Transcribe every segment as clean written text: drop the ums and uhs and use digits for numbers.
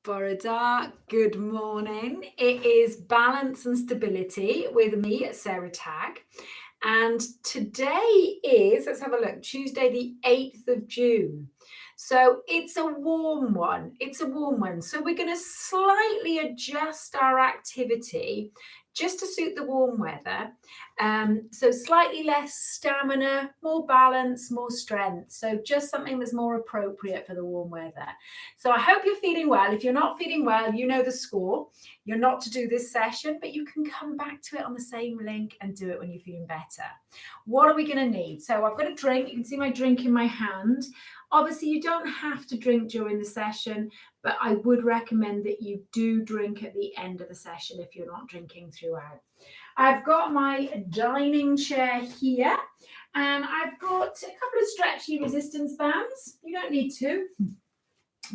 Borada, good morning. It is Balance and Stability with me, Sarah Tagg. And today is, let's have a look, Tuesday, the 8th of June. So it's a warm one. So we're going to slightly adjust our activity just to suit the warm weather. So slightly less stamina, more balance, more strength. So just something that's more appropriate for the warm weather. So I hope you're feeling well. If you're not feeling well, you know the score. You're not to do this session, but you can come back to it on the same link and do it when you're feeling better. What are we going to need? So I've got a drink. You can see my drink in my hand. Obviously, you don't have to drink during the session, but I would recommend that you do drink at the end of the session if you're not drinking throughout. I've got my dining chair here, and I've got a couple of stretchy resistance bands. You don't need to,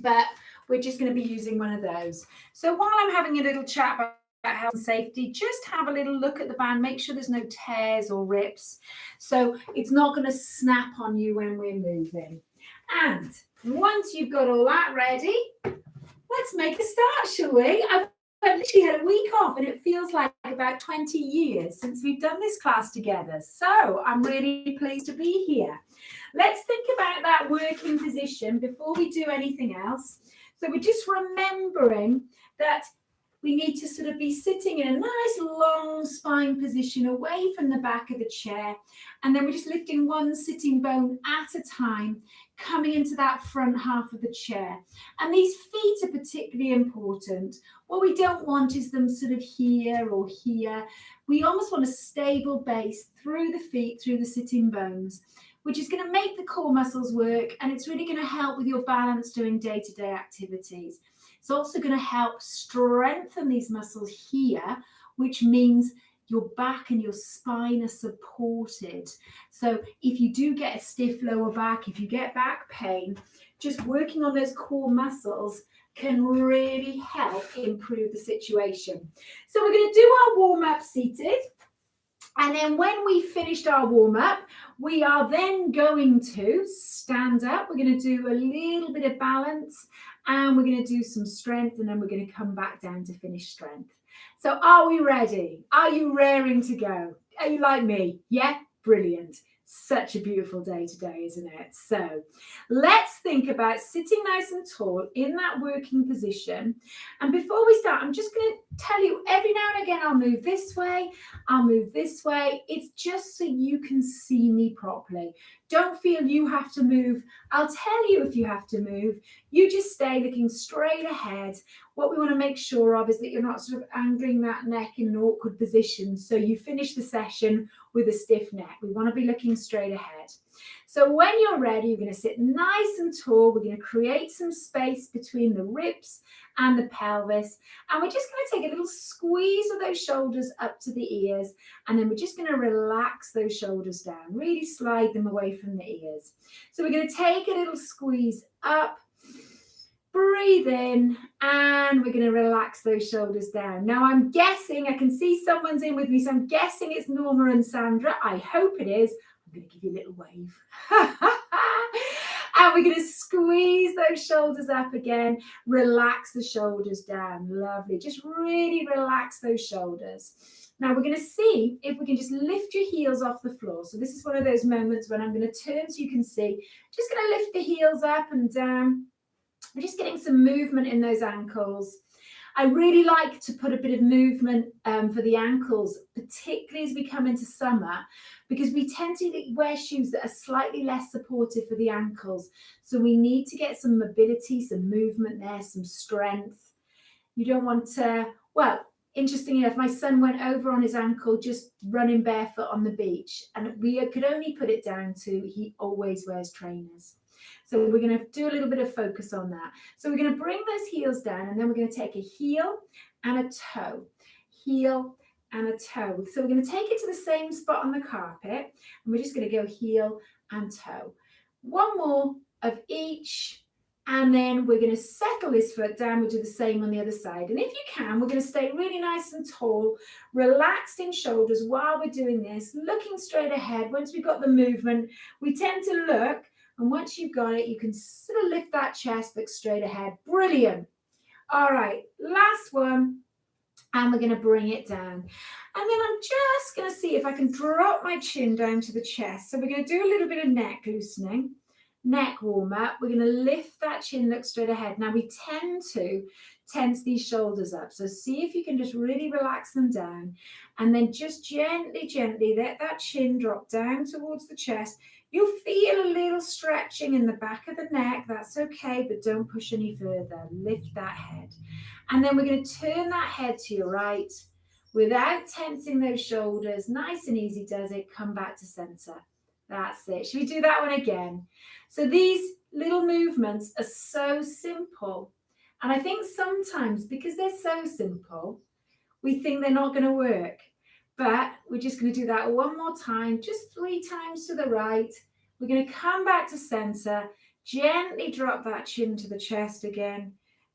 but we're just going to be using one of those. So while I'm having a little chat about health and safety, just have a little look at the band, make sure there's no tears or rips, so it's not going to snap on you when we're moving. And once you've got all that ready, let's make a start, shall we? I've literally had a week off and it feels like about 20 years since we've done this class together. So I'm really pleased to be here. Let's think about that working position before we do anything else. So we're just remembering that we need to sort of be sitting in a nice long spine position away from the back of the chair. And then we're just lifting one sitting bone at a time, coming into that front half of the chair. And these feet are particularly important. What we don't want is them sort of here or here. We almost want a stable base through the feet, through the sitting bones, which is going to make the core muscles work. And it's really going to help with your balance doing day-to-day activities. It's also going to help strengthen these muscles here, which means your back and your spine are supported. So if you do get a stiff lower back, if you get back pain, just working on those core muscles can really help improve the situation. So we're going to do our warm-up seated. And then when we finished our warm-up, we are then going to stand up. We're going to do a little bit of balance and we're going to do some strength, and then we're going to come back down to finish strength. So are we ready? Are you raring to go? Are you like me? Yeah? Brilliant. Such a beautiful day today, isn't it? So let's think about sitting nice and tall in that working position. And before we start, I'm just going to tell you every now and again, I'll move this way, I'll move this way. It's just so you can see me properly. Don't feel you have to move. I'll tell you if you have to move. You just stay looking straight ahead. What we want to make sure of is that you're not sort of angling that neck in an awkward position, so you finish the session with a stiff neck. We want to be looking straight ahead. So when you're ready, you're going to sit nice and tall. We're going to create some space between the ribs and the pelvis. And we're just going to take a little squeeze of those shoulders up to the ears. And then we're just going to relax those shoulders down, really slide them away from the ears. So we're going to take a little squeeze up, breathe in, and we're going to relax those shoulders down. Now I'm guessing, I can see someone's in with me, so I'm guessing it's Norma and Sandra. I hope it is. I'm going to give you a little wave. And we're going to squeeze those shoulders up again, relax the shoulders down. Lovely. Just really relax those shoulders. Now we're going to see if we can just lift your heels off the floor. So this is one of those moments when I'm going to turn so you can see. Just going to lift the heels up and down. We're just getting some movement in those ankles. I really like to put a bit of movement for the ankles, particularly as we come into summer, because we tend to wear shoes that are slightly less supportive for the ankles. So we need to get some mobility, some movement there, some strength. You don't want to, well, interestingly enough, my son went over on his ankle just running barefoot on the beach, and we could only put it down to he always wears trainers. So we're going to do a little bit of focus on that. So we're going to bring those heels down, and then we're going to take a heel and a toe, heel and a toe. So we're going to take it to the same spot on the carpet, and we're just going to go heel and toe. One more of each, and then we're going to settle this foot down. We'll do the same on the other side. And if you can, we're going to stay really nice and tall, relaxed in shoulders while we're doing this, looking straight ahead. Once we've got the movement, we tend to look. And once you've got it, you can sort of lift that chest, look straight ahead. Brilliant. All right, last one. And we're going to bring it down. And then I'm just going to see if I can drop my chin down to the chest. So we're going to do a little bit of neck loosening, neck warm up. We're going to lift that chin, look straight ahead. Now we tend to tense these shoulders up. So see if you can just really relax them down. And then just gently, gently let that chin drop down towards the chest. You'll feel a little stretching in the back of the neck. That's okay, but don't push any further. Lift that head. And then we're going to turn that head to your right without tensing those shoulders. Nice and easy does it. Come back to center. That's it. Should we do that one again? So these little movements are so simple. And I think sometimes because they're so simple, we think they're not going to work. But we're just going to do that one more time, just 3 times to the right. We're going to come back to center, gently drop that chin to the chest again,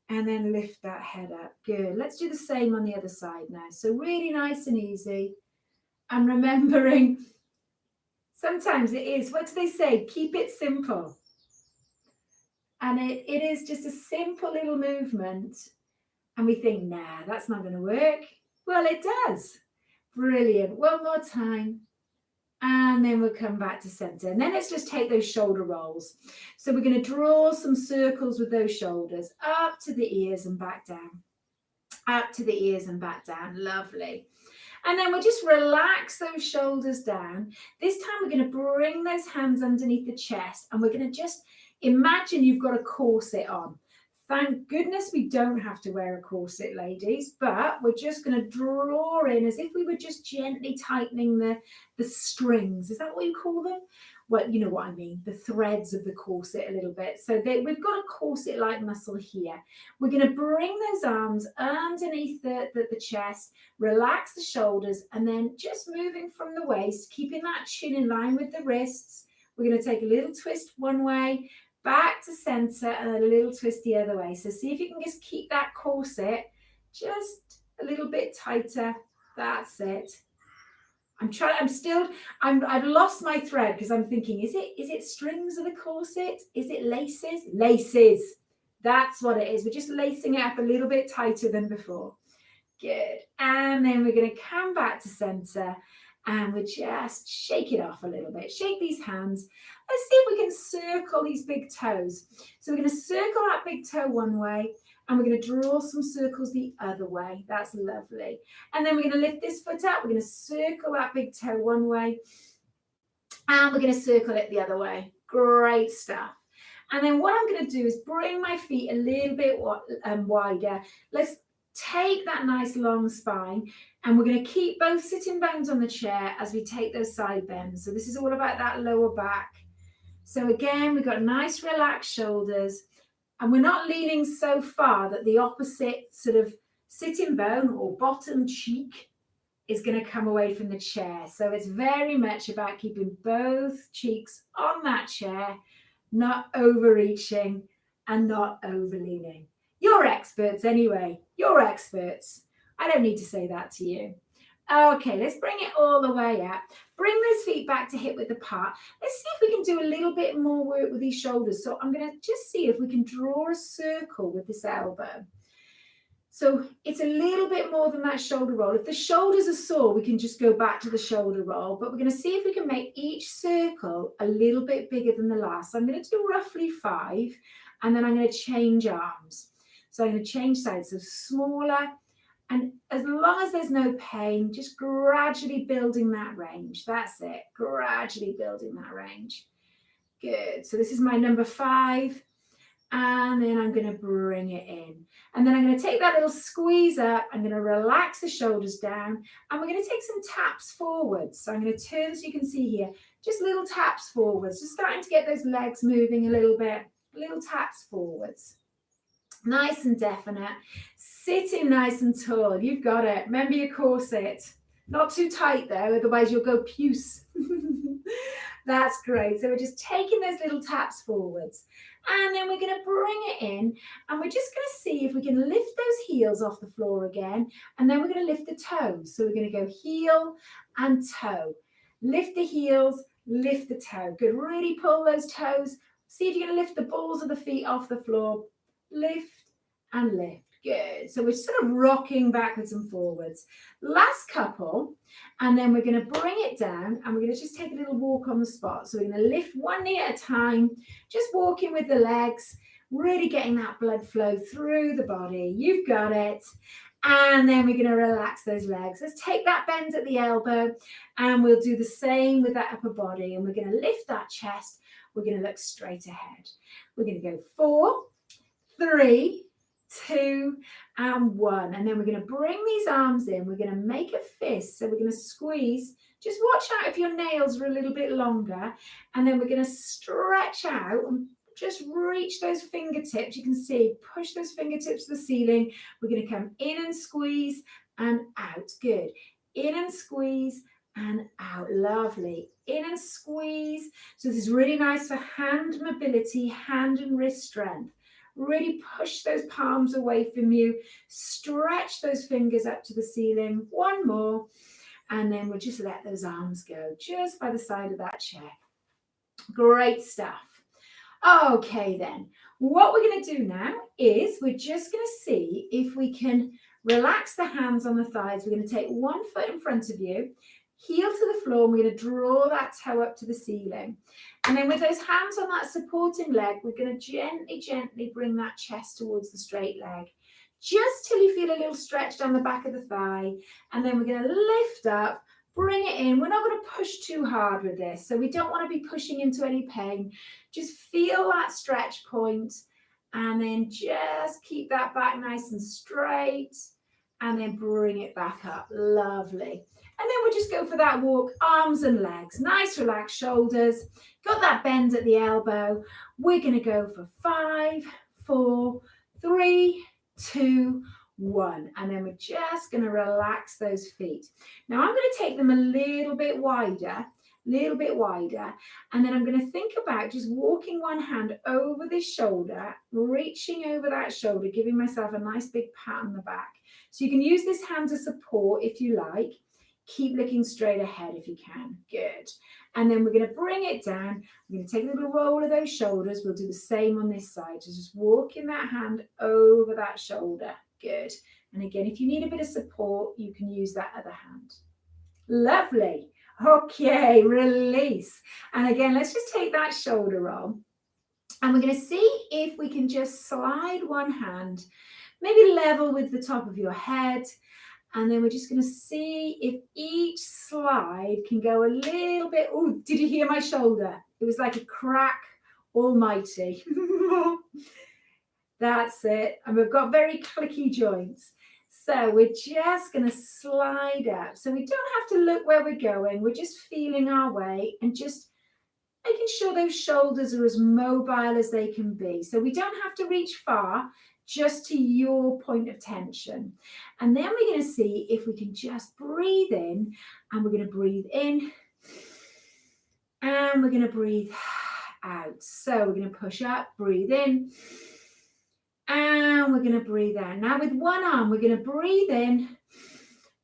and then lift that head up. Good. Let's do the same on the other side now. So really nice and easy. And remembering, sometimes it is, what do they say? Keep it simple. And it is just a simple little movement. And we think, nah, that's not going to work. Well, it does. Brilliant. One more time. And then we'll come back to center. And then let's just take those shoulder rolls. So we're going to draw some circles with those shoulders up to the ears and back down. Up to the ears and back down. Lovely. And then we'll just relax those shoulders down. This time we're going to bring those hands underneath the chest and we're going to just imagine you've got a corset on. Thank goodness we don't have to wear a corset, ladies, but we're just going to draw in as if we were just gently tightening the strings. Is that what you call them? Well, you know what I mean, the threads of the corset a little bit. So we've got a corset-like muscle here. We're going to bring those arms underneath the chest, relax the shoulders, and then just moving from the waist, keeping that chin in line with the wrists. We're going to take a little twist one way, back to center, and a little twist the other way. So see if you can just keep that corset just a little bit tighter. That's it. I've lost my thread because I'm thinking, is it strings of the corset? Is it laces? Laces. That's what it is. We're just lacing it up a little bit tighter than before. Good. And then we're going to come back to center and we just shake it off a little bit. Shake these hands. Let's see if we can circle these big toes. So we're going to circle that big toe one way and we're going to draw some circles the other way. That's lovely. And then we're going to lift this foot up. We're going to circle that big toe one way and we're going to circle it the other way. Great stuff. And then what I'm going to do is bring my feet a little bit wider. Let's take that nice long spine and we're going to keep both sitting bones on the chair as we take those side bends. So this is all about that lower back. So again, we've got nice relaxed shoulders and we're not leaning so far that the opposite sort of sitting bone or bottom cheek is going to come away from the chair. So it's very much about keeping both cheeks on that chair, not overreaching and not overleaning. You're experts anyway. You're experts. I don't need to say that to you. Okay, let's bring it all the way up. Bring those feet back to hip width apart. Let's see if we can do a little bit more work with these shoulders. So I'm going to just see if we can draw a circle with this elbow. So it's a little bit more than that shoulder roll. If the shoulders are sore, we can just go back to the shoulder roll. But we're going to see if we can make each circle a little bit bigger than the last. So I'm going to do roughly 5, and then I'm going to change arms. So I'm going to change sides, so smaller, and as long as there's no pain, just gradually building that range. That's it, gradually building that range. Good, so this is my number 5, and then I'm going to bring it in. And then I'm going to take that little squeeze up, I'm going to relax the shoulders down, and we're going to take some taps forwards. So I'm going to turn so you can see here, just little taps forwards, just starting to get those legs moving a little bit, little taps forwards. Nice and definite, sitting nice and tall. You've got it. Remember your corset. Not too tight though, otherwise you'll go puce. That's great. So we're just taking those little taps forwards. And then we're going to bring it in and we're just going to see if we can lift those heels off the floor again. And then we're going to lift the toes. So we're going to go heel and toe. Lift the heels, lift the toe. Good. Really pull those toes. See if you're going to lift the balls of the feet off the floor. Lift and lift. Good. So we're sort of rocking backwards and forwards. Last couple, and then we're going to bring it down and we're going to just take a little walk on the spot. So we're going to lift one knee at a time, just walking with the legs, really getting that blood flow through the body. You've got it. And then we're going to relax those legs. Let's take that bend at the elbow and we'll do the same with that upper body. And we're going to lift that chest. We're going to look straight ahead. We're going to go 4, 3, 2, and 1. And then we're going to bring these arms in. We're going to make a fist. So we're going to squeeze. Just watch out if your nails are a little bit longer. And then we're going to stretch out and just reach those fingertips. You can see, push those fingertips to the ceiling. We're going to come in and squeeze and out. Good. In and squeeze and out. Lovely. In and squeeze. So this is really nice for hand mobility, hand and wrist strength. Really push those palms away from you. Stretch those fingers up to the ceiling. One more. And then we'll just let those arms go just by the side of that chair. Great stuff. Okay, then. What we're going to do now is we're just going to see if we can relax the hands on the thighs. We're going to take one foot in front of you, heel to the floor, and we're going to draw that toe up to the ceiling. And then with those hands on that supporting leg, we're going to gently, gently bring that chest towards the straight leg, just till you feel a little stretch down the back of the thigh. And then we're going to lift up, bring it in. We're not going to push too hard with this, so we don't want to be pushing into any pain. Just feel that stretch point, and then just keep that back nice and straight, and then bring it back up. Lovely. And then we'll just go for that walk, arms and legs. Nice relaxed shoulders. Got that bend at the elbow. We're going to go for 5, 4, 3, 2, 1. And then we're just going to relax those feet. Now I'm going to take them a little bit wider. And then I'm going to think about just walking one hand over this shoulder, reaching over that shoulder, giving myself a nice big pat on the back. So you can use this hand to support if you like. Keep looking straight ahead if you can. Good. And then we're going to bring it down. We're going to take a little roll of those shoulders. We'll do the same on this side. So just walking that hand over that shoulder. Good. And again, if you need a bit of support, you can use that other hand. Lovely. Okay, release. And again, let's just take that shoulder roll. And we're going to see if we can just slide one hand, maybe level with the top of your head. And then we're just going to see if each slide can go a little bit. Oh, did you hear my shoulder? It was like a crack almighty. That's it. And we've got very clicky joints. So we're just going to slide up. So we don't have to look where we're going. We're just feeling our way and just making sure those shoulders are as mobile as they can be. So we don't have to reach far, just to your point of tension. And then we're going to see if we can just breathe in, and we're going to breathe in and we're going to breathe out. So we're going to push up, breathe in, and we're going to breathe out. Now with one arm, we're going to breathe in,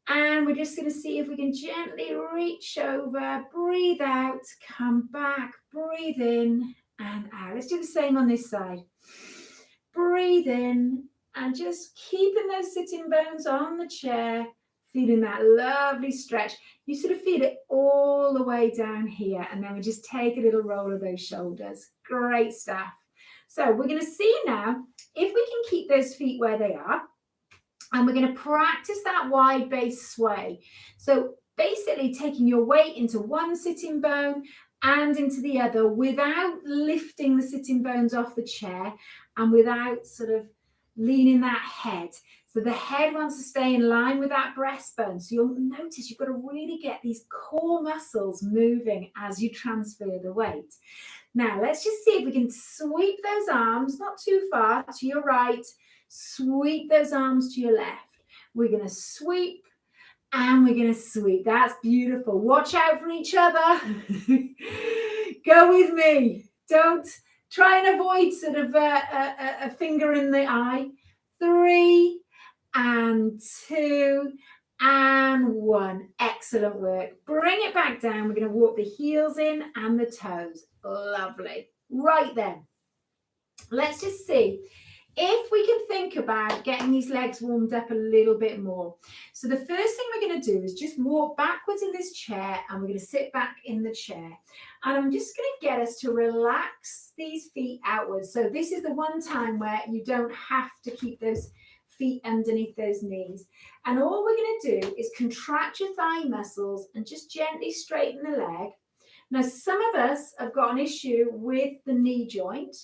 and we're just going to see if we can gently reach over, breathe out, come back, breathe in and out. Let's do the same on this side. Breathe in and just keeping those sitting bones on the chair, feeling that lovely stretch. You sort of feel it all the way down here, and then we just take a little roll of those shoulders. Great stuff. So we're going to see now if we can keep those feet where they are, and we're going to practice that wide base sway. So basically taking your weight into one sitting bone and into the other without lifting the sitting bones off the chair and without sort of leaning that head. So the head wants to stay in line with that breastbone. So you'll notice you've got to really get these core muscles moving as you transfer the weight. Now let's just see if we can sweep those arms, not too far, to your right. Sweep those arms to your left. We're going to sweep and we're going to sweep. That's beautiful. Watch out for each other. Go with me. Don't try and avoid sort of a finger in the eye. 3 and 2 and 1. Excellent work. Bring it back down. We're going to walk the heels in and the toes. Lovely. Right then. Let's just see if we can think about getting these legs warmed up a little bit more. So the first thing we're going to do is just walk backwards in this chair, and we're going to sit back in the chair. And I'm just going to get us to relax these feet outwards. So this is the one time where you don't have to keep those feet underneath those knees. And all we're going to do is contract your thigh muscles and just gently straighten the leg. Now, some of us have got an issue with the knee joint.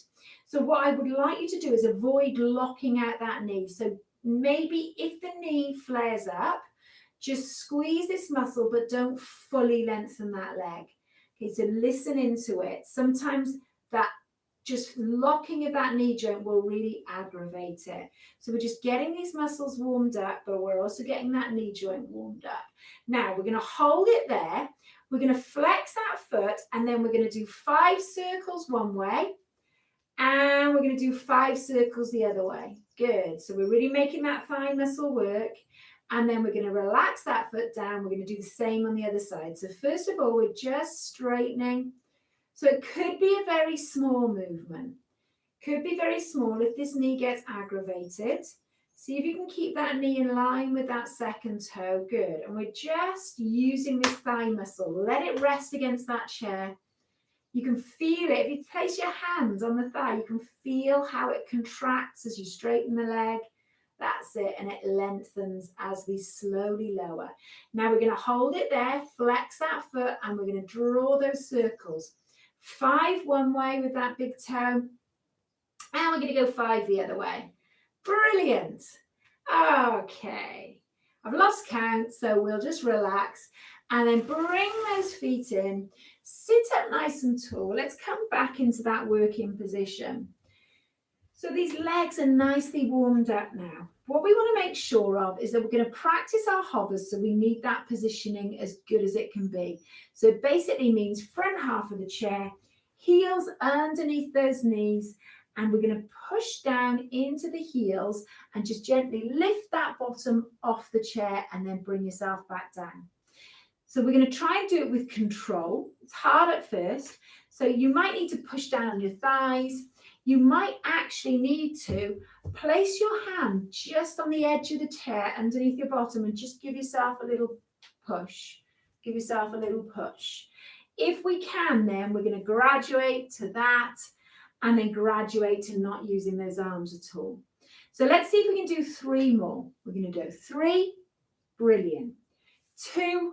So what I would like you to do is avoid locking out that knee. So maybe if the knee flares up, just squeeze this muscle, but don't fully lengthen that leg. Okay, so listen into it. Sometimes that just locking of that knee joint will really aggravate it. So we're just getting these muscles warmed up, but we're also getting that knee joint warmed up. Now we're going to hold it there. We're going to flex that foot, and then we're going to do 5 circles one way, and we're going to do 5 circles the other way. Good. So we're really making that thigh muscle work. And then we're going to relax that foot down. We're going to do the same on the other side. So first of all, we're just straightening. So it could be a very small movement. Could be very small if this knee gets aggravated. See if you can keep that knee in line with that second toe. Good. And we're just using this thigh muscle. Let it rest against that chair. You can feel it. If you place your hands on the thigh, you can feel how it contracts as you straighten the leg. That's it. And it lengthens as we slowly lower. Now we're going to hold it there, flex that foot, and we're going to draw those circles. 5 one way with that big toe. And we're going to go 5 the other way. Brilliant. Okay. I've lost count, so we'll just relax and then bring those feet in. Sit up nice and tall. Let's come back into that working position. So these legs are nicely warmed up now. What we want to make sure of is that we're going to practice our hovers, so we need that positioning as good as it can be. So it basically means front half of the chair, heels underneath those knees, and we're going to push down into the heels and just gently lift that bottom off the chair and then bring yourself back down. So we're going to try and do it with control. It's hard at first, so you might need to push down on your thighs. You might actually need to place your hand just on the edge of the chair underneath your bottom and just give yourself a little push. Give yourself a little push. If we can, then we're going to graduate to that and then graduate to not using those arms at all. So let's see if we can do 3 more. We're going to do 3. Brilliant. 2.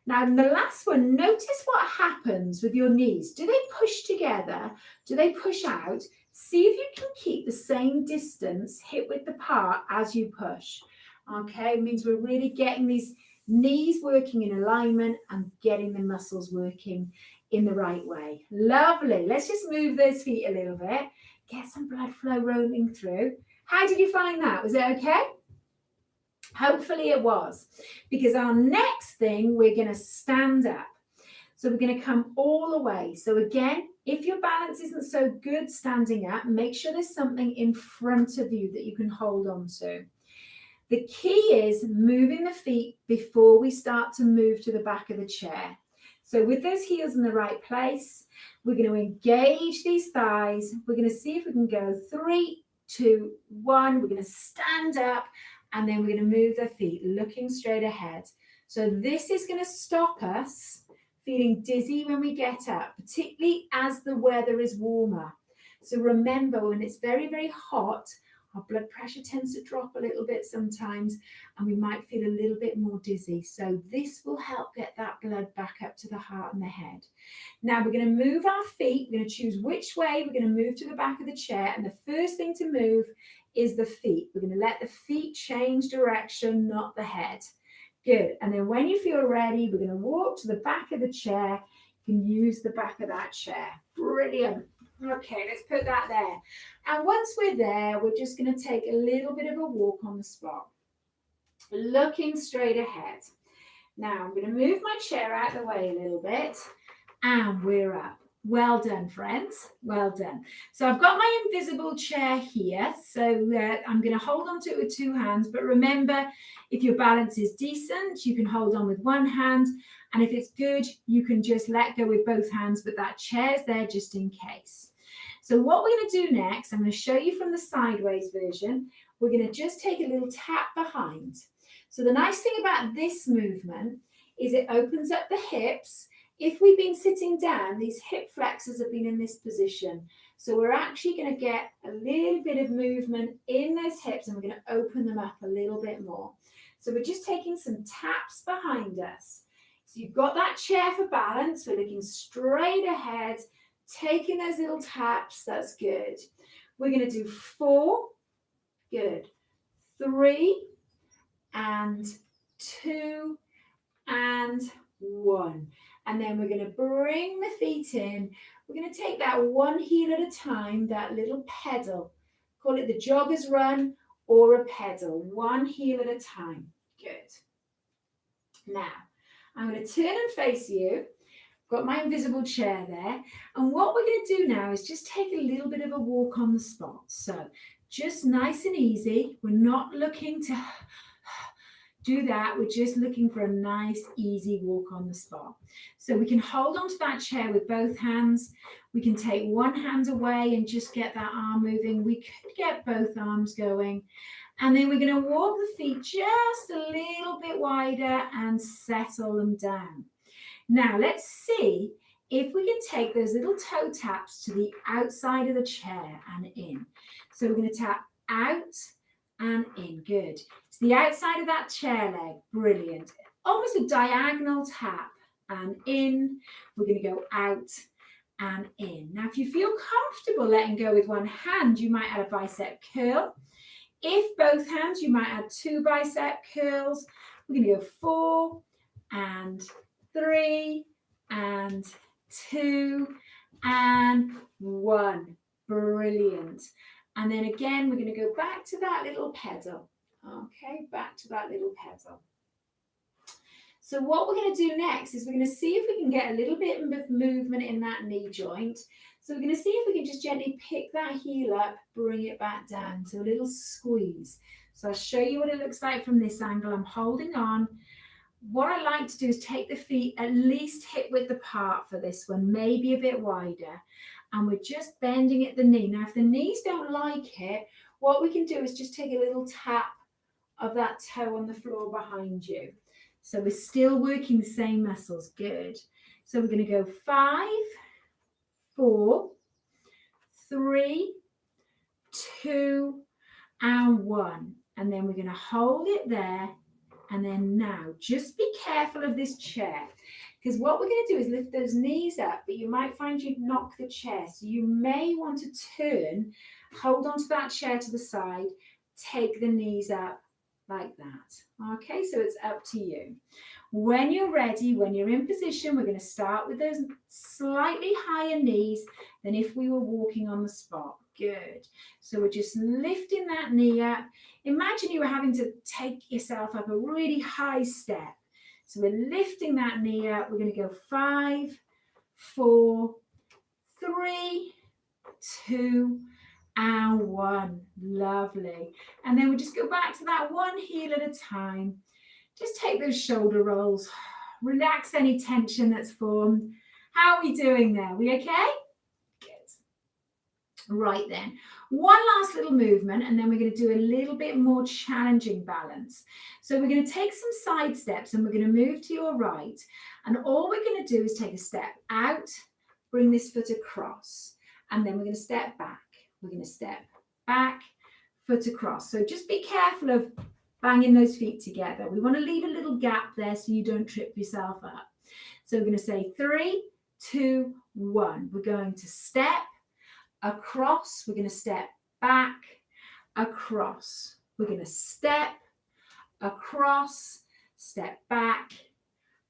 Now, in the last one, notice what happens with your knees. Do they push together? Do they push out? See if you can keep the same distance hip width apart as you push. Okay, it means we're really getting these knees working in alignment and getting the muscles working in the right way. Lovely. Let's just move those feet a little bit. Get some blood flow rolling through. How did you find that? Was it okay? Hopefully it was, because our next thing, we're going to stand up. So we're going to come all the way. So again, if your balance isn't so good standing up, make sure there's something in front of you that you can hold on to. The key is moving the feet before we start to move to the back of the chair. So with those heels in the right place, we're going to engage these thighs. We're going to see if we can go 3, 2, 1. We're going to stand up. And then we're going to move the feet, looking straight ahead. So this is going to stop us feeling dizzy when we get up, particularly as the weather is warmer. So remember, when it's very, very hot, our blood pressure tends to drop a little bit sometimes, and we might feel a little bit more dizzy. So this will help get that blood back up to the heart and the head. Now we're going to move our feet. We're going to choose which way we're going to move to the back of the chair. And the first thing to move is the feet. We're going to let the feet change direction, not the head. Good. And then when you feel ready, we're going to walk to the back of the chair. You can use the back of that chair. Brilliant. Okay, let's put that there. And once we're there, we're just going to take a little bit of a walk on the spot, looking straight ahead. Now I'm going to move my chair out of the way a little bit, and we're up. Well done, friends. Well done. So I've got my invisible chair here. So I'm going to hold on to it with 2 hands. But remember, if your balance is decent, you can hold on with 1 hand. And if it's good, you can just let go with both hands. But that chair's there just in case. So what we're going to do next, I'm going to show you from the sideways version. We're going to just take a little tap behind. So the nice thing about this movement is it opens up the hips. If we've been sitting down, these hip flexors have been in this position. So we're actually going to get a little bit of movement in those hips, and we're going to open them up a little bit more. So we're just taking some taps behind us. So you've got that chair for balance. We're looking straight ahead, taking those little taps. That's good. We're going to do 4. Good. 3 and 2 and 1. And then we're going to bring the feet in. We're going to take that one heel at a time, that little pedal. Call it the Joggers Run or a pedal. One heel at a time. Good. Now, I'm going to turn and face you. Got my invisible chair there. And what we're going to do now is just take a little bit of a walk on the spot. So just nice and easy. We're not looking to do that. We're just looking for a nice, easy walk on the spot. So we can hold onto that chair with both hands. We can take one hand away and just get that arm moving. We could get both arms going. And then we're going to walk the feet just a little bit wider and settle them down. Now let's see if we can take those little toe taps to the outside of the chair and in. So we're going to tap out and in. Good. It's the outside of that chair leg. Brilliant. Almost a diagonal tap and in. We're going to go out and in. Now, if you feel comfortable letting go with one hand, you might add a bicep curl. If both hands, you might add 2 bicep curls. We're going to go 4 and 3 and 2 and 1. Brilliant. And then again, we're going to go back to that little pedal. Okay, back to that little pedal. So what we're going to do next is we're going to see if we can get a little bit of movement in that knee joint. So we're going to see if we can just gently pick that heel up, bring it back down. So a little squeeze. So I'll show you what it looks like from this angle. I'm holding on. What I like to do is take the feet at least hip width apart for this one, maybe a bit wider. And we're just bending at the knee. Now, if the knees don't like it, what we can do is just take a little tap of that toe on the floor behind you. So we're still working the same muscles. Good. So we're going to go 5, 4, 3, 2, and 1. And then we're going to hold it there. And then now, just be careful of this chair, because what we're going to do is lift those knees up, but you might find you knock the chair. So you may want to turn, hold onto that chair to the side, take the knees up like that. Okay, so it's up to you. When you're ready, when you're in position, we're going to start with those slightly higher knees than if we were walking on the spot. Good. So we're just lifting that knee up. Imagine you were having to take yourself up a really high step. So we're lifting that knee up. We're going to go 5, 4, 3, 2, and 1. Lovely. And then we just go back to that one heel at a time. Just take those shoulder rolls. Relax any tension that's formed. How are we doing there? We okay? Right then, one last little movement, and then we're going to do a little bit more challenging balance. So we're going to take some side steps, and we're going to move to your right. And all we're going to do is take a step out, bring this foot across, and then we're going to step back. We're going to step back, foot across. So just be careful of banging those feet together. We want to leave a little gap there so you don't trip yourself up. So we're going to say 3, 2, 1. We're going to step across, we're going to step back, across. We're going to step across, step back,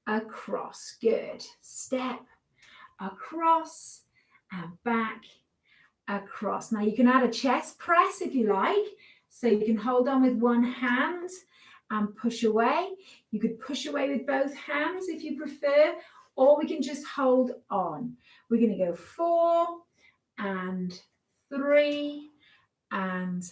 across. Good. Step across and back, across. Now you can add a chest press if you like. So you can hold on with one hand and push away. You could push away with both hands if you prefer, or we can just hold on. We're going to go 4 and 3 and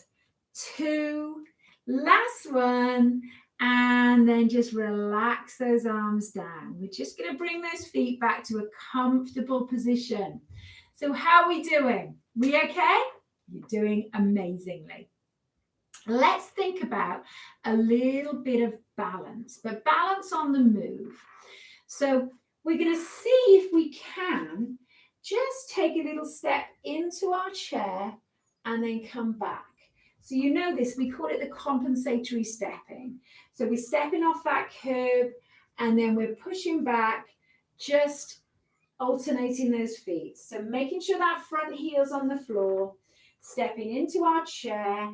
2. Last one. And then just relax those arms down. We're just going to bring those feet back to a comfortable position. So how are we doing? We okay? You're doing amazingly. Let's think about a little bit of balance, but balance on the move. So we're going to see if we can just take a little step into our chair and then come back. So you know this, we call it the compensatory stepping. So we're stepping off that curb and then we're pushing back, just alternating those feet. So making sure that front heel's on the floor, stepping into our chair,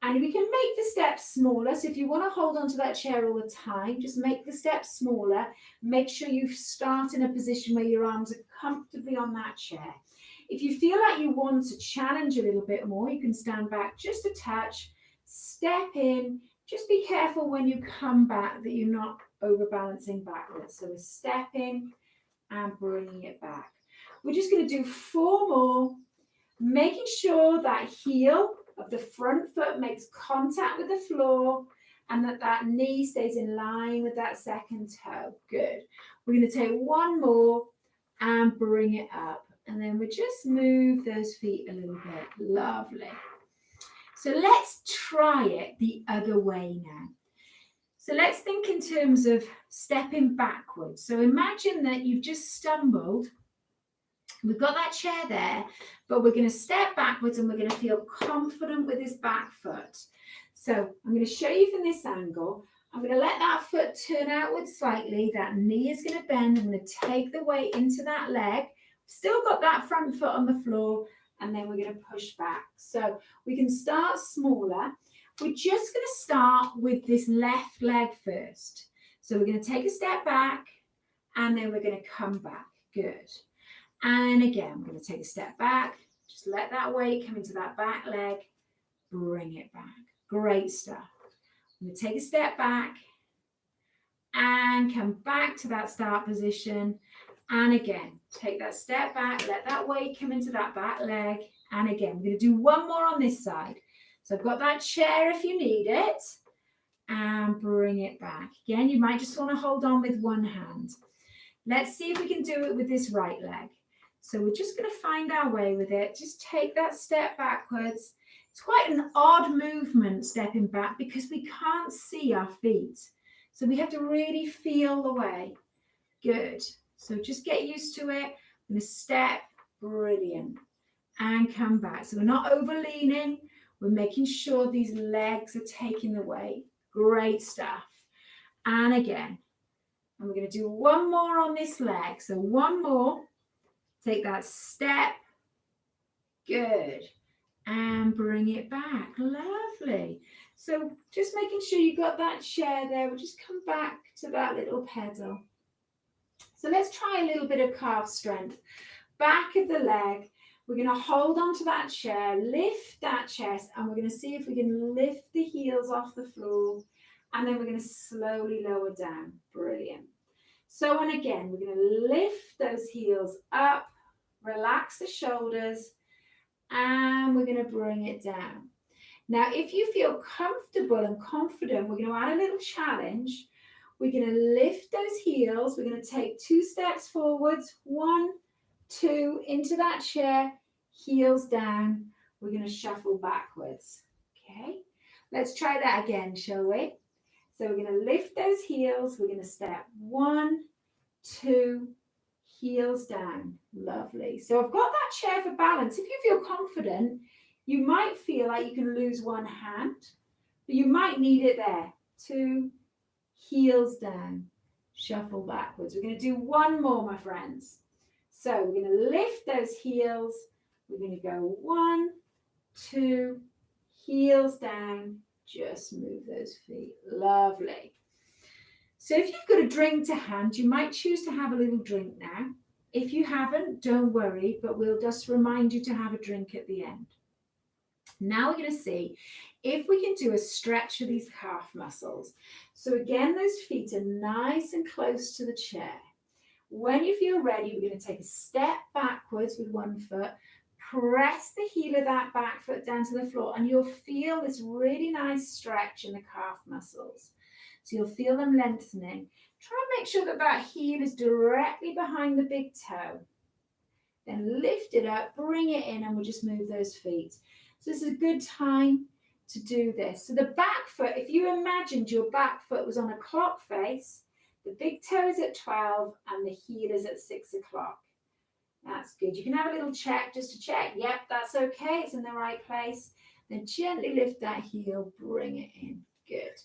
and we can make the steps smaller. So if you want to hold on to that chair all the time, just make the steps smaller. Make sure you start in a position where your arms are comfortably on that chair. If you feel like you want to challenge a little bit more, you can stand back just a touch, step in. Just be careful when you come back that you're not overbalancing backwards. So we're stepping and bringing it back. We're just going to do 4 more, making sure that heel of the front foot makes contact with the floor and that knee stays in line with that second toe. Good. We're going to take 1 more and bring it up. And then we just move those feet a little bit. Lovely. So let's try it the other way now. So let's think in terms of stepping backwards. So imagine that you've just stumbled. We've got that chair there, but we're going to step backwards and we're going to feel confident with this back foot. So I'm going to show you from this angle. I'm going to let that foot turn outwards slightly. That knee is going to bend. I'm going to take the weight into that leg. Still got that front foot on the floor, and then we're going to push back. So we can start smaller. We're just going to start with this left leg first. So we're going to take a step back, and then we're going to come back. Good. And again, I'm going to take a step back. Just let that weight come into that back leg. Bring it back. Great stuff. I'm going to take a step back and come back to that start position. And again, take that step back. Let that weight come into that back leg. And again, we're going to do 1 more on this side. So I've got that chair if you need it. And bring it back. Again, you might just want to hold on with 1 hand. Let's see if we can do it with this right leg. So we're just going to find our way with it. Just take that step backwards. It's quite an odd movement stepping back because we can't see our feet. So we have to really feel the way. Good. So just get used to it. I'm going to step. Brilliant. And come back. So we're not over leaning. We're making sure these legs are taking the weight. Great stuff. And again. And we're going to do 1 more on this leg. So 1 more. Take that step. Good. And bring it back. Lovely. So just making sure you got that chair there. We'll just come back to that little pedal. So let's try a little bit of calf strength. Back of the leg. We're going to hold on to that chair, lift that chest, and we're going to see if we can lift the heels off the floor. And then we're going to slowly lower down. Brilliant. So, and again, we're going to lift those heels up, relax the shoulders, and we're going to bring it down. Now, if you feel comfortable and confident, we're going to add a little challenge. We're going to lift those heels. We're going to take 2 steps forwards, 1, 2, into that chair, heels down. We're going to shuffle backwards. Okay, let's try that again, shall we? So we're going to lift those heels. We're going to step 1, 2, heels down. Lovely. So I've got that chair for balance. If you feel confident, you might feel like you can lose 1 hand, but you might need it there. 2, heels down, shuffle backwards. We're going to do 1 more, my friends. So we're going to lift those heels. We're going to go 1, 2, heels down. Just move those feet. Lovely. So if you've got a drink to hand, you might choose to have a little drink now. If you haven't, don't worry, but we'll just remind you to have a drink at the end. Now we're going to see if we can do a stretch of these calf muscles. So again, those feet are nice and close to the chair. When you feel ready, we're going to take a step backwards with 1 foot, press the heel of that back foot down to the floor, and you'll feel this really nice stretch in the calf muscles. So you'll feel them lengthening. Try and make sure that that heel is directly behind the big toe. then lift it up, bring it in, and we'll just move those feet. So this is a good time to do this. So the back foot, if you imagined your back foot was on a clock face, the big toe is at 12 and the heel is at 6 o'clock. That's good. You can have a little check just to check. Yep, that's okay. It's in the right place. Then gently lift that heel, bring it in. Good.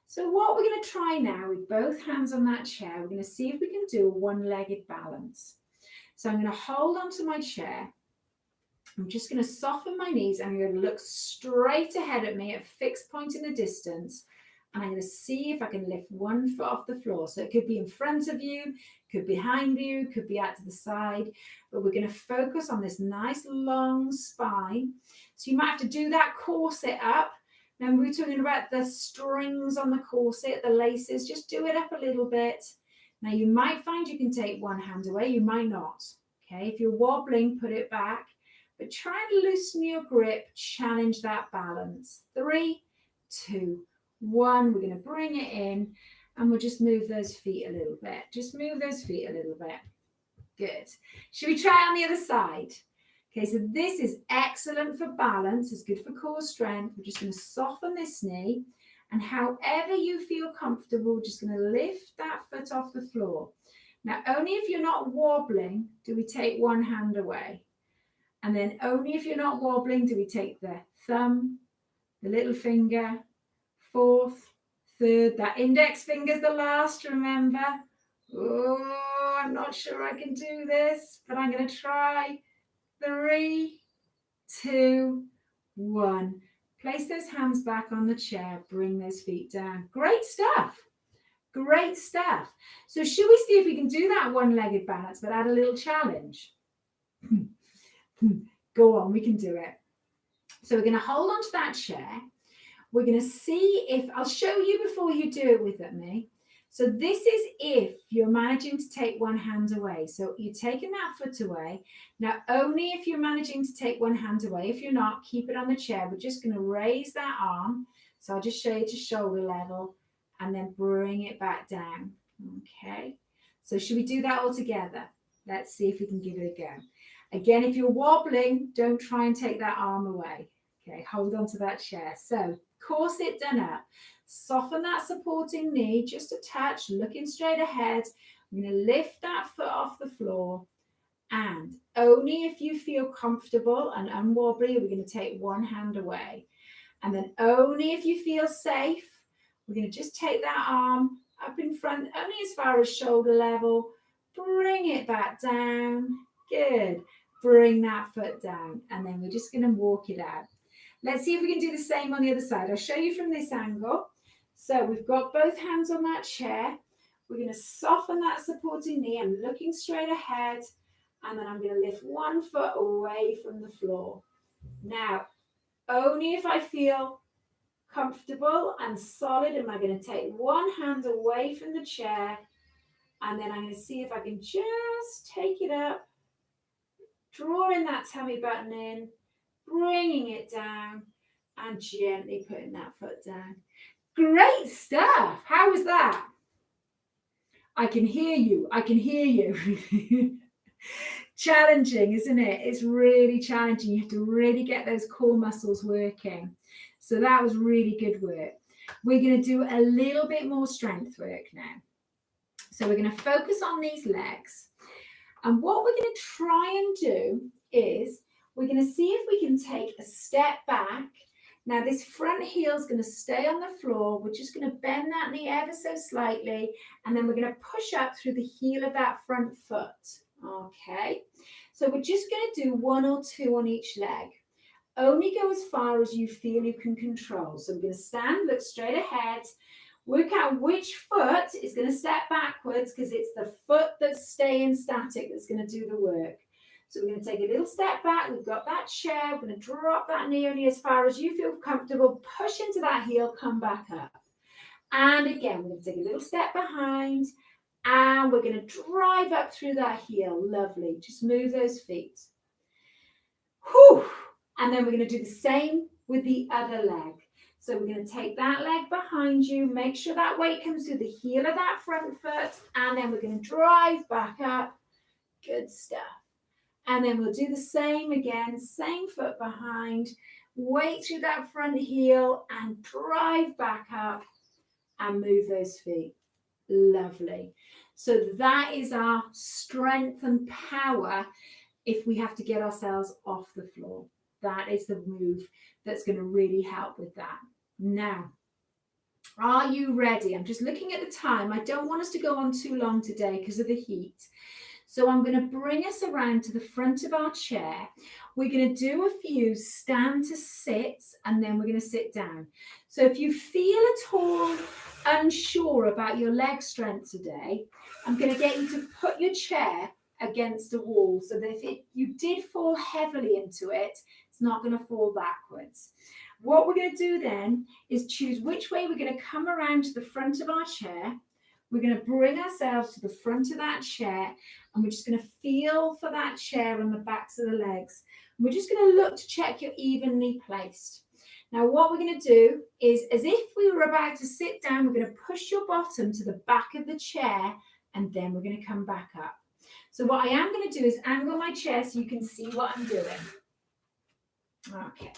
So what we're going to try now with both hands on that chair, we're going to see if we can do a one-legged balance. So I'm going to hold onto my chair. I'm just going to soften my knees. I'm going to look straight ahead at me at a fixed point in the distance. And I'm going to see if I can lift one foot off the floor. So it could be in front of you, could be behind you, could be out to the side. But we're going to focus on this nice long spine. So you might have to do that corset up. Remember, we're talking about the strings on the corset, the laces. Just do it up a little bit. Now, you might find you can take one hand away. You might not. Okay, if you're wobbling, put it back. But try and loosen your grip. Challenge that balance. 3, 2, 1. We're going to bring it in. And we'll just move those feet a little bit. Just move those feet a little bit. Good. Should we try on the other side? Okay, so this is excellent for balance. It's good for core strength. We're just going to soften this knee. And however you feel comfortable, we're just going to lift that foot off the floor. Now, only if you're not wobbling do we take one hand away. And then only if you're not wobbling do we take the thumb, the little finger, fourth, third. That index finger's the last, remember? Oh, I'm not sure I can do this, but I'm going to try. 3, 2, 1. Place those hands back on the chair. Bring those feet down. Great stuff. Great stuff. So should we see if we can do that one-legged balance, but add a little challenge? Go on, we can do it. So we're going to hold on to that chair. We're going to see if, I'll show you before you do it with me. So this is if you're managing to take one hand away. So you're taking that foot away. Now, only if you're managing to take one hand away. If you're not, keep it on the chair. We're just going to raise that arm. So I'll just show you to shoulder level and then bring it back down. Okay. So should we do that all together? Let's see if we can give it a go. Again, if you're wobbling, don't try and take that arm away. Okay, hold on to that chair. So corset done up. Soften that supporting knee, just a touch, looking straight ahead. I'm going to lift that foot off the floor. And only if you feel comfortable and unwobbly, we're going to take one hand away. And then only if you feel safe, we're going to just take that arm up in front, only as far as shoulder level. Bring it back down. Good. Bring that foot down. And then we're just going to walk it out. Let's see if we can do the same on the other side. I'll show you from this angle. So we've got both hands on that chair. We're going to soften that supporting knee. I'm looking straight ahead. And then I'm going to lift one foot away from the floor. Now, only if I feel comfortable and solid am I going to take one hand away from the chair. And then I'm going to see if I can just take it up, drawing that tummy button in, bringing it down, and gently putting that foot down. Great stuff. How was that? I can hear you. I can hear you. Challenging, isn't it? It's really challenging. You have to really get those core muscles working. So that was really good work. We're going to do a little bit more strength work now. So we're going to focus on these legs. And what we're going to try and do is we're going to see if we can take a step back. Now this front heel is going to stay on the floor. We're just going to bend that knee ever so slightly. And then we're going to push up through the heel of that front foot. Okay. So we're just going to do 1 or 2 on each leg. Only go as far as you feel you can control. So we're going to stand, look straight ahead. Work out which foot is going to step backwards because it's the foot that's staying static that's going to do the work. So we're going to take a little step back. We've got that chair. We're going to drop that knee only as far as you feel comfortable. Push into that heel, come back up. And again, we're going to take a little step behind. And we're going to drive up through that heel. Lovely. Just move those feet. Whew. And then we're going to do the same with the other leg. So we're going to take that leg behind you, make sure that weight comes through the heel of that front foot, and then we're going to drive back up. Good stuff. And then we'll do the same again, same foot behind, weight through that front heel and drive back up and move those feet. Lovely. So that is our strength and power if we have to get ourselves off the floor. That is the move that's going to really help with that. Now, are you ready? I'm just looking at the time. I don't want us to go on too long today because of the heat. So I'm going to bring us around to the front of our chair. We're going to do a few stand to sits and then we're going to sit down. So if you feel at all unsure about your leg strength today, I'm going to get you to put your chair against a wall so that if you did fall heavily into it, it's not going to fall backwards. What we're going to do then is choose which way we're going to come around to the front of our chair. We're going to bring ourselves to the front of that chair and we're just going to feel for that chair on the backs of the legs. And we're just going to look to check you're evenly placed. Now, what we're going to do is, as if we were about to sit down, we're going to push your bottom to the back of the chair and then we're going to come back up. So what I am going to do is angle my chair so you can see what I'm doing. Okay,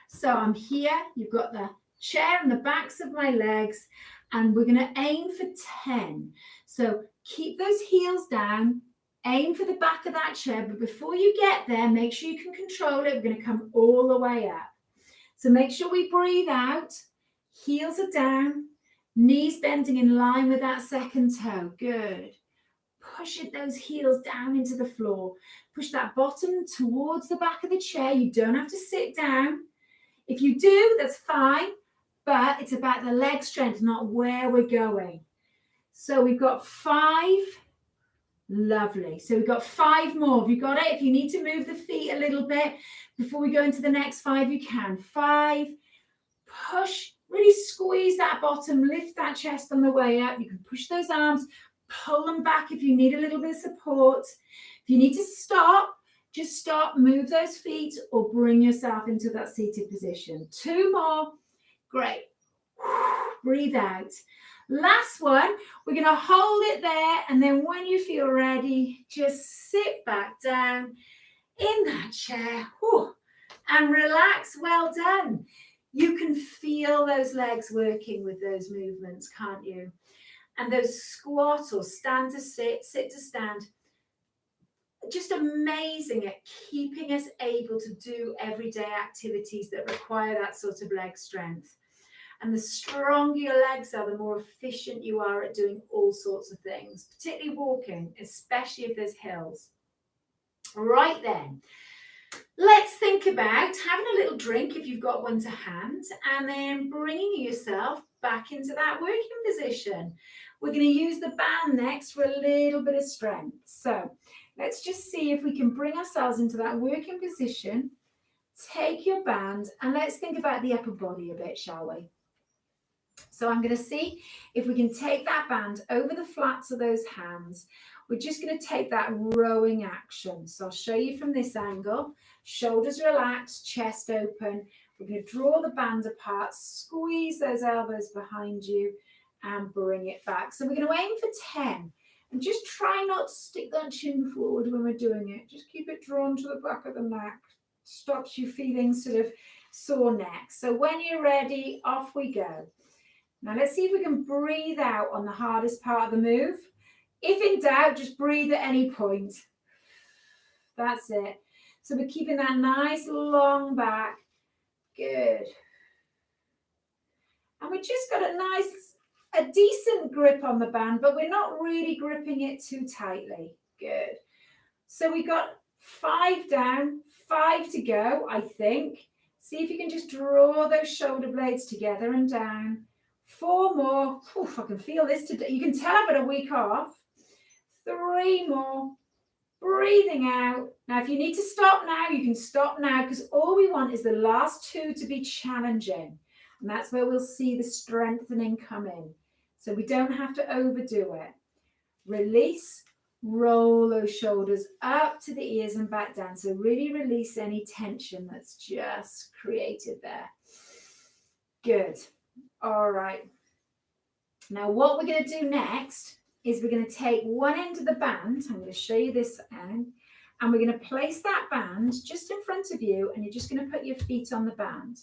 so I'm here. You've got the chair and the backs of my legs and we're going to aim for 10. So keep those heels down, aim for the back of that chair, but before you get there, make sure you can control it. We're going to come all the way up. So make sure we breathe out, heels are down, knees bending in line with that second toe. Good. Push those heels down into the floor. Push that bottom towards the back of the chair. You don't have to sit down. If you do, that's fine, but it's about the leg strength, not where we're going. So we've got 5. Lovely. So we've got 5 more. Have you got it? If you need to move the feet a little bit before we go into the next 5, you can. 5. Push. Really squeeze that bottom. Lift that chest on the way up. You can push those arms. Pull them back if you need a little bit of support. If you need to stop, just stop, move those feet or bring yourself into that seated position. 2 more. Great. Breathe out. Last one. We're going to hold it there and then when you feel ready, just sit back down in that chair and relax. Well done. You can feel those legs working with those movements, can't you? And those squat or stand to sit, sit to stand, just amazing at keeping us able to do everyday activities that require that sort of leg strength. And the stronger your legs are, the more efficient you are at doing all sorts of things, particularly walking, especially if there's hills. Right then, let's think about having a little drink if you've got one to hand, and then bringing yourself back into that working position. We're going to use the band next for a little bit of strength. So let's just see if we can bring ourselves into that working position. Take your band and let's think about the upper body a bit, shall we? So I'm going to see if we can take that band over the flats of those hands. We're just going to take that rowing action. So I'll show you from this angle. Shoulders relaxed, chest open. We're going to draw the band apart, squeeze those elbows behind you and bring it back. So we're going to aim for 10 and just try not to stick that chin forward when we're doing it. Just keep it drawn to the back of the neck. Stops you feeling sort of sore neck. So when you're ready, off we go. Now let's see if we can breathe out on the hardest part of the move. If in doubt, just breathe at any point. That's it. So we're keeping that nice long back. Good. And we just got a decent grip on the band, but we're not really gripping it too tightly. Good. So we got 5 down, 5 to go, I think. See if you can just draw those shoulder blades together and down. 4 more. Oof, I can feel this today. You can tell I've had a week off. 3 more. Breathing out. Now, if you need to stop now, you can stop now because all we want is the last 2 to be challenging. And that's where we'll see the strengthening come in. So we don't have to overdo it. Release, roll those shoulders up to the ears and back down. So really release any tension that's just created there. Good. All right. Now what we're going to do next is we're going to take one end of the band. I'm going to show you this end. And we're going to place that band just in front of you, and you're just going to put your feet on the band.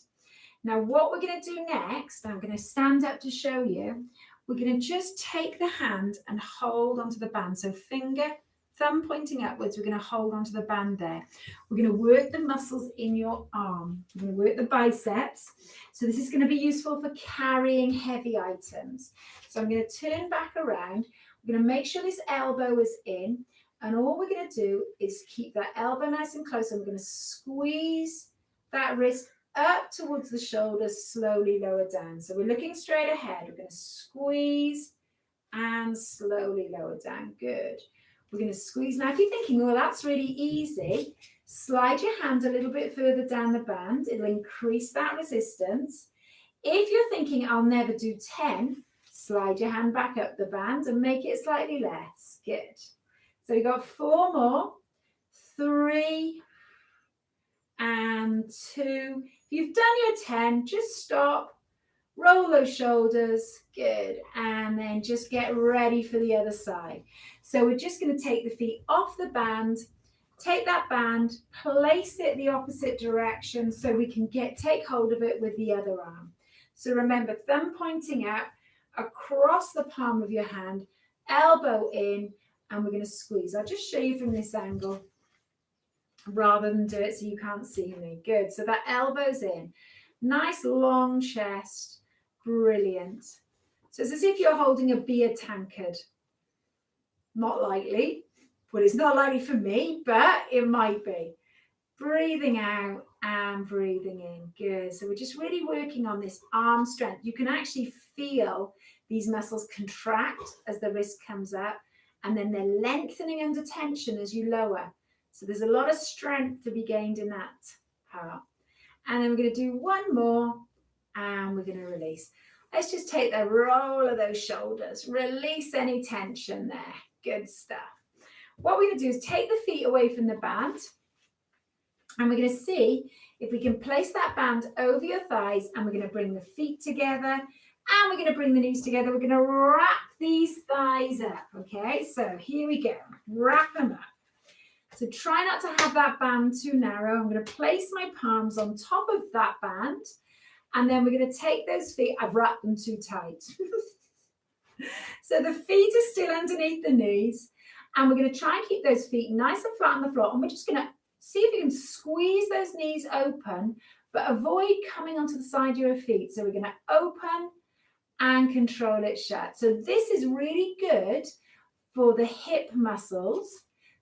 Now, what we're going to do next, I'm going to stand up to show you. We're going to just take the hand and hold onto the band. So thumb pointing upwards, we're going to hold onto the band there. We're going to work the muscles in your arm. We're going to work the biceps. So this is going to be useful for carrying heavy items. So I'm going to turn back around. We're going to make sure this elbow is in. And all we're going to do is keep that elbow nice and close. And we're going to squeeze that wrist up towards the shoulders, slowly lower down. So we're looking straight ahead. We're going to squeeze and slowly lower down. Good. We're going to squeeze. Now, if you're thinking, well, that's really easy, slide your hand a little bit further down the band. It'll increase that resistance. If you're thinking, I'll never do 10, slide your hand back up the band and make it slightly less. Good. So we've got 4 more, 3 and 2. If you've done your 10, just stop, roll those shoulders, good, and then just get ready for the other side. So we're just going to take the feet off the band, take that band, place it the opposite direction so we can take hold of it with the other arm. So remember, thumb pointing out across the palm of your hand, elbow in, and we're going to squeeze. I'll just show you from this angle rather than do it so you can't see me. Good. So that elbow's in. Nice long chest. Brilliant. So it's as if you're holding a beer tankard. Not likely. Well, it's not likely for me, but it might be. Breathing out and breathing in. Good. So we're just really working on this arm strength. You can actually feel these muscles contract as the wrist comes up, and then they're lengthening under tension as you lower. So there's a lot of strength to be gained in that part. And then we're going to do one more, and we're going to release. Let's just take the roll of those shoulders. Release any tension there. Good stuff. What we're going to do is take the feet away from the band, and we're going to see if we can place that band over your thighs, and we're going to bring the feet together, and we're going to bring the knees together. We're going to wrap these thighs up, okay? So here we go. Wrap them up. So try not to have that band too narrow. I'm going to place my palms on top of that band, and then we're going to take those feet. I've wrapped them too tight. So the feet are still underneath the knees, and we're going to try and keep those feet nice and flat on the floor, and we're just going to see if you can squeeze those knees open, but avoid coming onto the side of your feet. So we're going to open and control it shut. So this is really good for the hip muscles.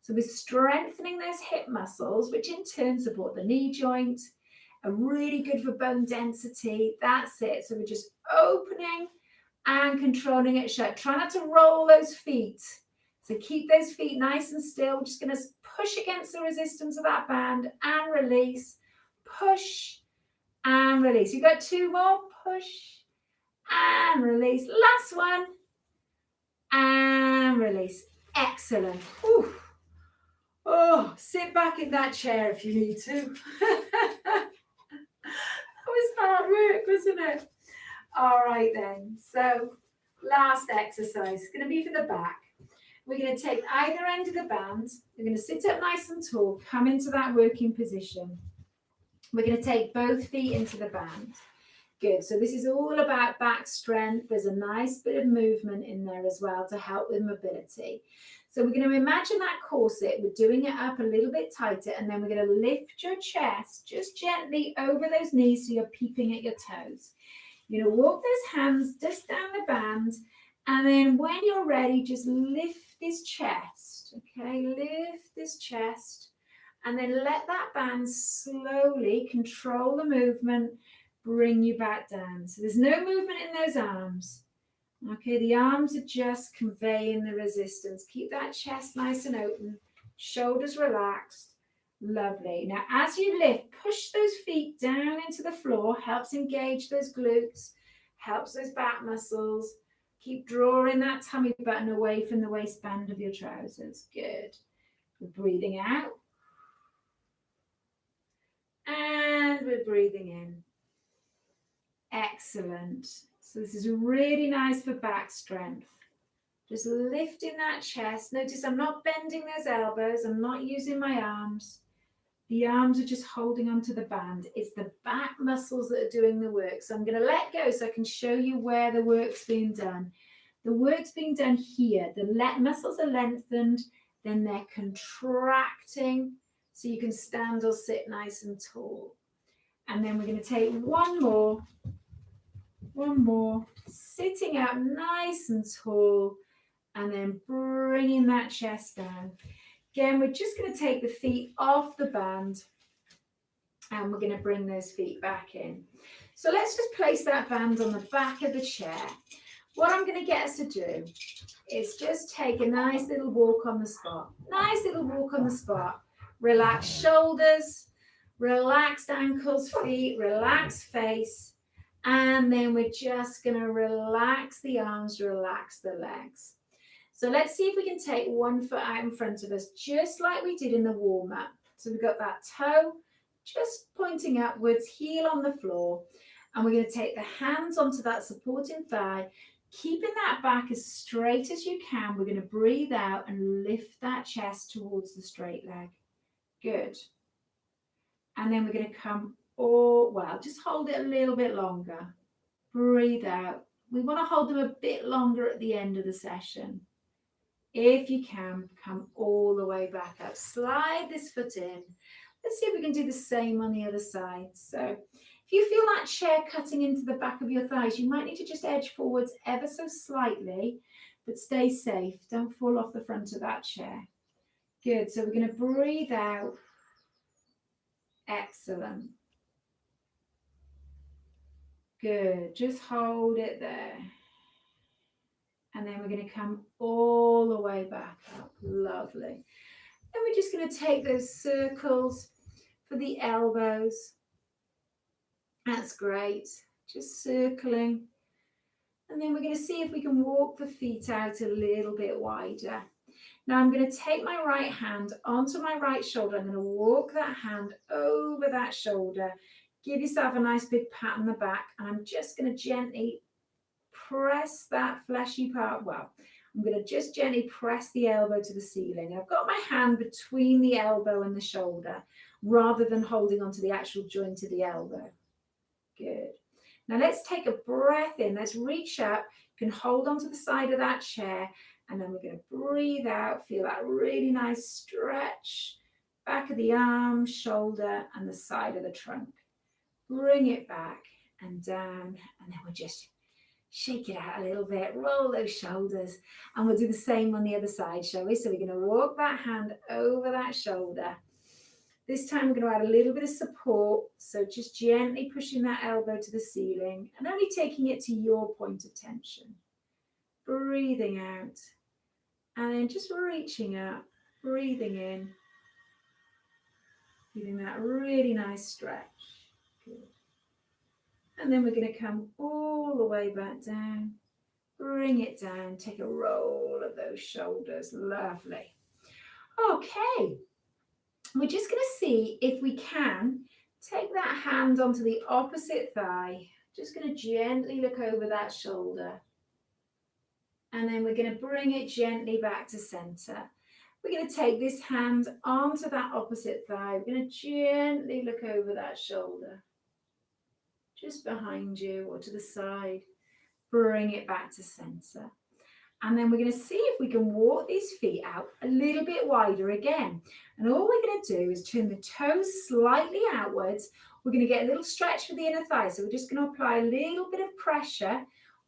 So we're strengthening those hip muscles, which in turn support the knee joint, are really good for bone density. That's it. So we're just opening and controlling it shut. Try not to roll those feet. So keep those feet nice and still. We're just going to push against the resistance of that band and release. Push and release. You've got 2 more. Push and release. Last one. And release. Excellent. Whew. Oh, sit back in that chair if you need to. That was hard work, wasn't it? All right then. So last exercise is going to be for the back. We're going to take either end of the band. We're going to sit up nice and tall, come into that working position. We're going to take both feet into the band. Good. So this is all about back strength. There's a nice bit of movement in there as well to help with mobility. So we're going to imagine that corset. We're doing it up a little bit tighter, and then we're going to lift your chest just gently over those knees so you're peeping at your toes. You're going to walk those hands just down the band, and then when you're ready, just lift this chest, okay? Lift this chest, and then let that band slowly control the movement, bring you back down. So there's no movement in those arms. Okay, the arms are just conveying the resistance. Keep that chest nice and open, shoulders relaxed. Lovely. Now, as you lift, push those feet down into the floor, helps engage those glutes, helps those back muscles. Keep drawing that tummy button away from the waistband of your trousers. Good. We're breathing out. And we're breathing in. Excellent. So this is really nice for back strength. Just lifting that chest. Notice I'm not bending those elbows. I'm not using my arms. The arms are just holding onto the band. It's the back muscles that are doing the work. So I'm going to let go so I can show you where the work's being done. The work's being done here. The muscles are lengthened, then they're contracting so you can stand or sit nice and tall. And then we're going to take one more, sitting up nice and tall, and then bringing that chest down. Again, we're just going to take the feet off the band and we're going to bring those feet back in. So let's just place that band on the back of the chair. What I'm going to get us to do is just take a nice little walk on the spot. Nice little walk on the spot. Relax shoulders, relaxed ankles, feet, relaxed face. And then we're just going to relax the arms, relax the legs. So let's see if we can take one foot out in front of us, just like we did in the warm-up. So we've got that toe just pointing upwards, heel on the floor. And we're going to take the hands onto that supporting thigh, keeping that back as straight as you can. We're going to breathe out and lift that chest towards the straight leg. Good. And then we're going to come just hold it a little bit longer. Breathe out. We want to hold them a bit longer at the end of the session. If you can, come all the way back up. Slide this foot in. Let's see if we can do the same on the other side. So if you feel that chair cutting into the back of your thighs, you might need to just edge forwards ever so slightly, but stay safe. Don't fall off the front of that chair. Good. So we're going to breathe out. Excellent. Good. Just hold it there. And then we're going to come all the way back up. Lovely. Then we're just going to take those circles for the elbows. That's great. Just circling. And then we're going to see if we can walk the feet out a little bit wider. Now I'm going to take my right hand onto my right shoulder. I'm going to walk that hand over that shoulder. Give yourself a nice big pat on the back. And I'm just going to gently press that fleshy part. Well, I'm going to just gently press the elbow to the ceiling. I've got my hand between the elbow and the shoulder rather than holding onto the actual joint of the elbow. Good. Now let's take a breath in. Let's reach up. You can hold onto the side of that chair. And then we're going to breathe out. Feel that really nice stretch. Back of the arm, shoulder, and the side of the trunk. Bring it back and down. And then we'll just shake it out a little bit, roll those shoulders, and we'll do the same on the other side, shall we? So we're going to walk that hand over that shoulder. This time we're going to add a little bit of support, so just gently pushing that elbow to the ceiling and only taking it to your point of tension. Breathing out, and then just reaching up, breathing in, feeling that really nice stretch. Good. And then we're going to come all the way back down. Bring it down. Take a roll of those shoulders. Lovely. Okay. We're just going to see if we can take that hand onto the opposite thigh. Just going to gently look over that shoulder. And then we're going to bring it gently back to center. We're going to take this hand onto that opposite thigh. We're going to gently look over that shoulder. Just behind you or to the side, bring it back to center. And then we're going to see if we can walk these feet out a little bit wider again. And all we're going to do is turn the toes slightly outwards. We're going to get a little stretch for the inner thigh. So we're just going to apply a little bit of pressure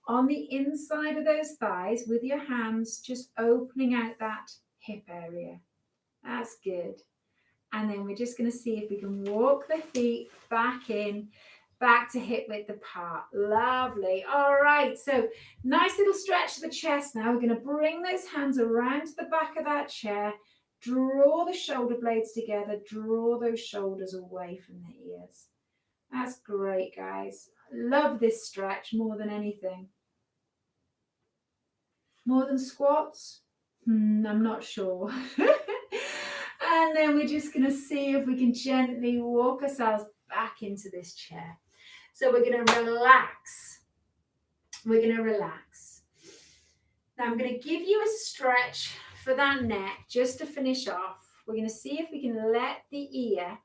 on the inside of those thighs with your hands, just opening out that hip area. That's good. And then we're just going to see if we can walk the feet back in, back to hip width apart. Lovely. All right, so nice little stretch to the chest now. We're going to bring those hands around to the back of that chair. Draw the shoulder blades together. Draw those shoulders away from the ears. That's great, guys. Love this stretch more than anything. More than squats? I'm not sure. And then we're just going to see if we can gently walk ourselves back into this chair. So we're going to relax. We're going to relax. Now I'm going to give you a stretch for that neck just to finish off. We're going to see if we can let the ear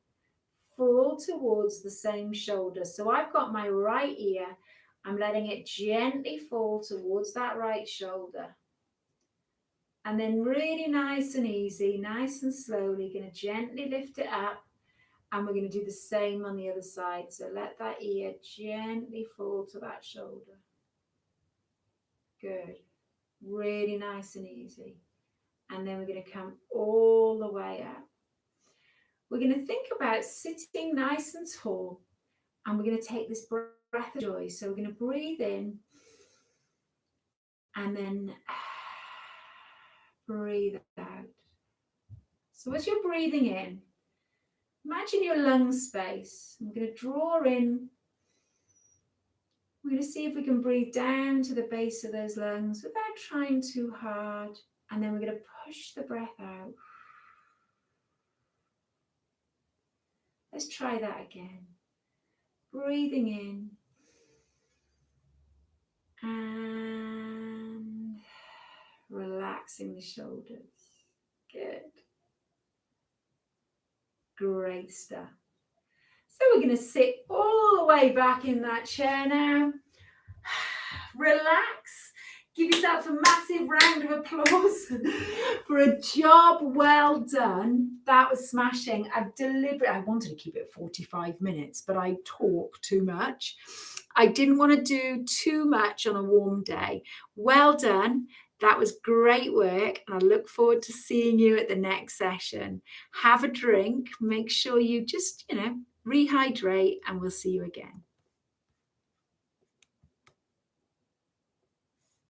fall towards the same shoulder. So I've got my right ear. I'm letting it gently fall towards that right shoulder. And then really nice and easy, nice and slowly, going to gently lift it up. And we're going to do the same on the other side. So let that ear gently fall to that shoulder. Good. Really nice and easy. And then we're going to come all the way up. We're going to think about sitting nice and tall. And we're going to take this breath of joy. So we're going to breathe in. And then breathe out. So as you're breathing in, imagine your lung space. I'm going to draw in. We're going to see if we can breathe down to the base of those lungs without trying too hard. And then we're going to push the breath out. Let's try that again. Breathing in. And relaxing the shoulders. Good. Great stuff. So we're going to sit all the way back in that chair now. Relax. Give yourself a massive round of applause for a job well done. That was smashing. I wanted to keep it 45 minutes, but I talk too much. I didn't want to do too much on a warm day. Well done. That was great work, and I look forward to seeing you at the next session. Have a drink. Make sure you just, rehydrate, and we'll see you again.